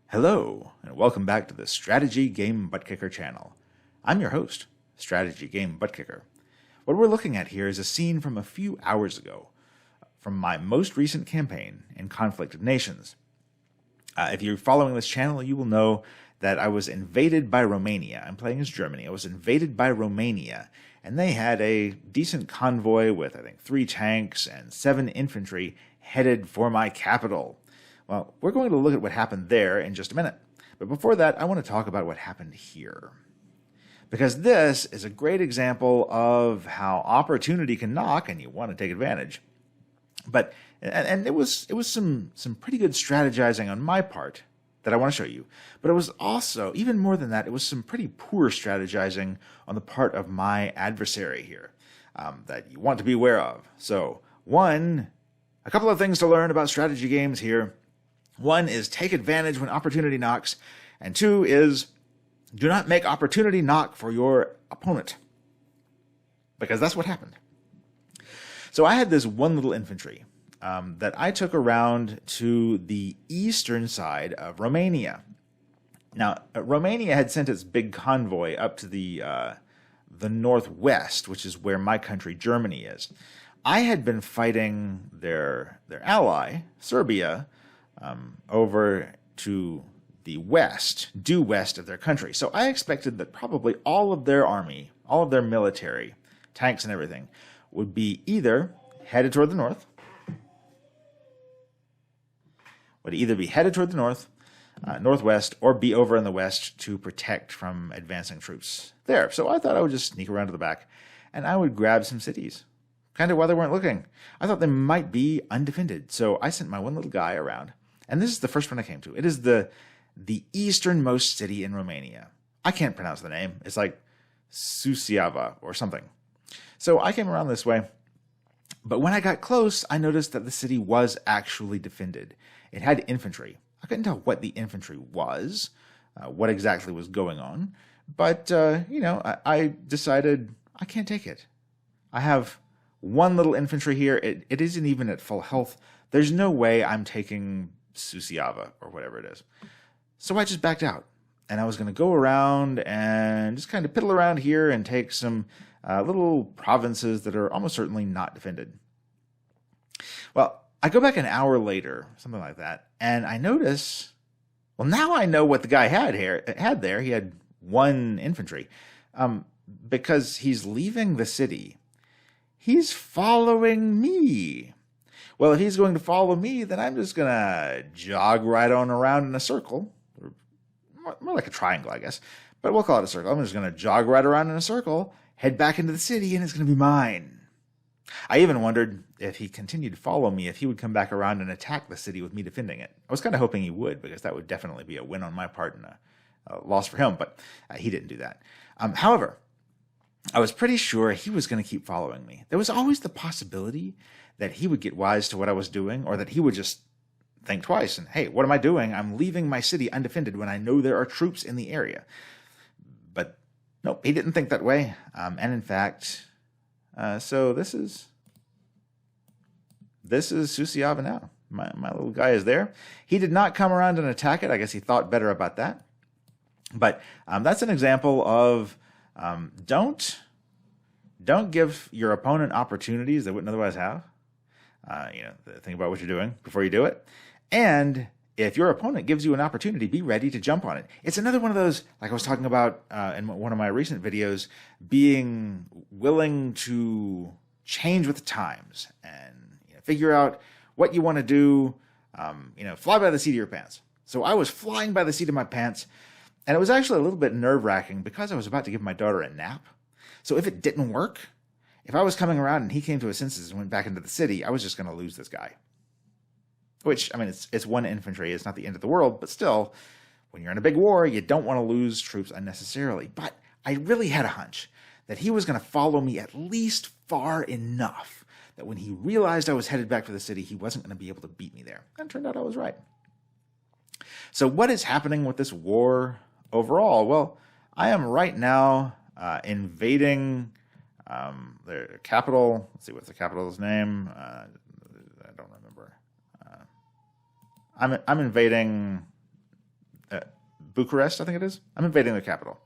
Hello, and welcome back to the Strategy Game Butt Kicker channel. I'm your host, Strategy Game Butt Kicker. What we're looking at here is a scene from a few hours ago, from my most recent campaign in Conflict of Nations. If you're following this channel, you will know that I was invaded by Romania. I'm playing as Germany. I was invaded by Romania, and they had a decent convoy with, I think, 3 tanks and 7 infantry headed for my capital. Well, we're going to look at what happened there in just a minute. But before that, I want to talk about what happened here. Because this is a great example of how opportunity can knock and you want to take advantage. But it was some pretty good strategizing on my part that I want to show you. But it was also, even more than that, it was some pretty poor strategizing on the part of my adversary here that you want to be aware of. So, a couple of things to learn about strategy games here. 1 is take advantage when opportunity knocks, and 2 is do not make opportunity knock for your opponent, because that's what happened. So I had this one little infantry that I took around to the eastern side of Romania. Now, Romania had sent its big convoy up to the northwest, which is where my country, Germany, is. I had been fighting their ally, Serbia, over to the west, due west of their country. So I expected that probably all of their army, all of their military, tanks and everything, would be either headed toward the north, northwest, or be over in the west to protect from advancing troops there. So I thought I would just sneak around to the back, and I would grab some cities, kind of while they weren't looking. I thought they might be undefended, so I sent my one little guy around. And this is the first one I came to. It is the easternmost city in Romania. I can't pronounce the name. It's like Suceava or something. So I came around this way. But when I got close, I noticed that the city was actually defended. It had infantry. I couldn't tell what the infantry was, what exactly was going on. But, I decided I can't take it. I have one little infantry here. It isn't even at full health. There's no way I'm taking Suceava or whatever it is. So I just backed out, and I was going to go around and just kind of piddle around here and take some little provinces that are almost certainly not defended. Well, I go back an hour later, something like that, and I notice, well, now I know what the guy had there. He had 1 infantry, because he's leaving the city. He's following me. Well, if he's going to follow me, then I'm just going to jog right on around in a circle. Or more like a triangle, I guess. But we'll call it a circle. I'm just going to jog right around in a circle, head back into the city, and it's going to be mine. I even wondered if he continued to follow me, if he would come back around and attack the city with me defending it. I was kind of hoping he would, because that would definitely be a win on my part and a loss for him. But he didn't do that. However, I was pretty sure he was going to keep following me. There was always the possibility that he would get wise to what I was doing, or that he would just think twice and, hey, what am I doing? I'm leaving my city undefended when I know there are troops in the area. But nope, he didn't think that way. And in fact, so this is Suceava now. My little guy is there. He did not come around and attack it. I guess he thought better about that. But that's an example of don't give your opponent opportunities they wouldn't otherwise have. Think about what you're doing before you do it. And if your opponent gives you an opportunity, be ready to jump on it. It's another one of those, like I was talking about in one of my recent videos, being willing to change with the times and figure out what you want to do. Fly by the seat of your pants. So I was flying by the seat of my pants, and it was actually a little bit nerve-wracking because I was about to give my daughter a nap. So if it didn't work, if I was coming around and he came to his senses and went back into the city, I was just going to lose this guy. Which, I mean, it's 1 infantry. It's not the end of the world, but still, when you're in a big war, you don't want to lose troops unnecessarily. But I really had a hunch that he was going to follow me at least far enough that when he realized I was headed back for the city, he wasn't going to be able to beat me there. And it turned out I was right. So what is happening with this war overall? Well, I am right now invading their capital. Let's see, what's the capital's name? I don't remember. I'm invading Bucharest, I think it is. I'm invading their capital.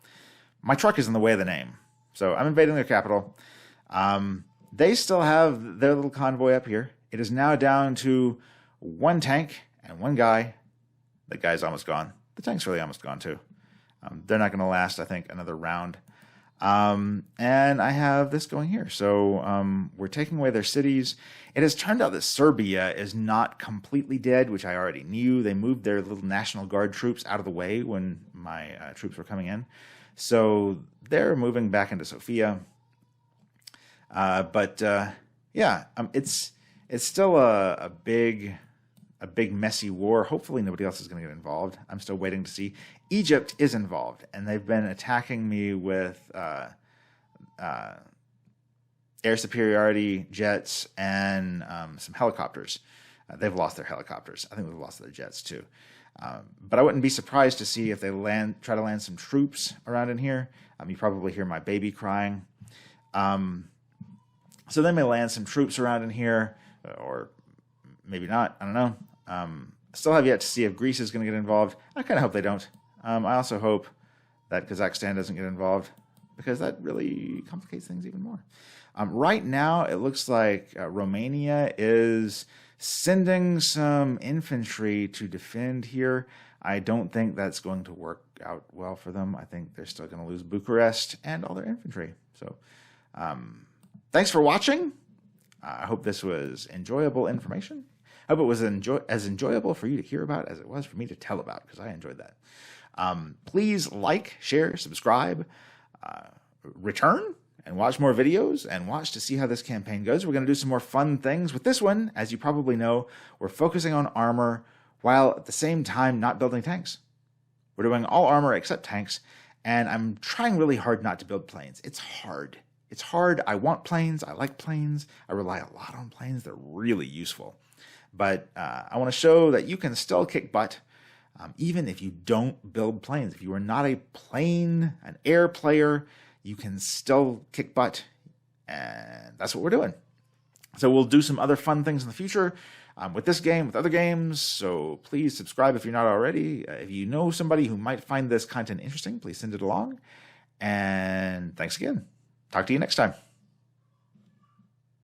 My truck is in the way of the name, so I'm invading their capital. They still have their little convoy up here. It is now down to 1 tank and 1 guy. The guy's almost gone. The tank's really almost gone too. They're not going to last, I think, another round. And I have this going here. So we're taking away their cities. It has turned out that Serbia is not completely dead, which I already knew. They moved their little National Guard troops out of the way when my troops were coming in. So they're moving back into Sofia. Yeah, it's still a big messy war. Hopefully nobody else is going to get involved. I'm still waiting to see. Egypt is involved, and they've been attacking me with air superiority jets and some helicopters. They've lost their helicopters. I think they've lost their jets too. But I wouldn't be surprised to see if they try to land some troops around in here. You probably hear my baby crying. So they may land some troops around in here, or maybe not. I don't know. Still have yet to see if Greece is going to get involved. I kind of hope they don't. I also hope that Kazakhstan doesn't get involved, because that really complicates things even more. Right now, it looks like Romania is sending some infantry to defend here. I don't think that's going to work out well for them. I think they're still going to lose Bucharest and all their infantry. So thanks for watching. I hope this was enjoyable information. I hope it was as enjoyable for you to hear about as it was for me to tell about, because I enjoyed that. Please like, share, subscribe, return, and watch more videos, and watch to see how this campaign goes. We're going to do some more fun things. With this one, as you probably know, we're focusing on armor while at the same time not building tanks. We're doing all armor except tanks, and I'm trying really hard not to build planes. It's hard. It's hard. I want planes. I like planes. I rely a lot on planes. They're really useful. But I want to show that you can still kick butt, even if you don't build planes. If you are not an air player, you can still kick butt, and that's what we're doing. So we'll do some other fun things in the future with this game, with other games. So please subscribe if you're not already. If you know somebody who might find this content interesting, please send it along. And thanks again. Talk to you next time.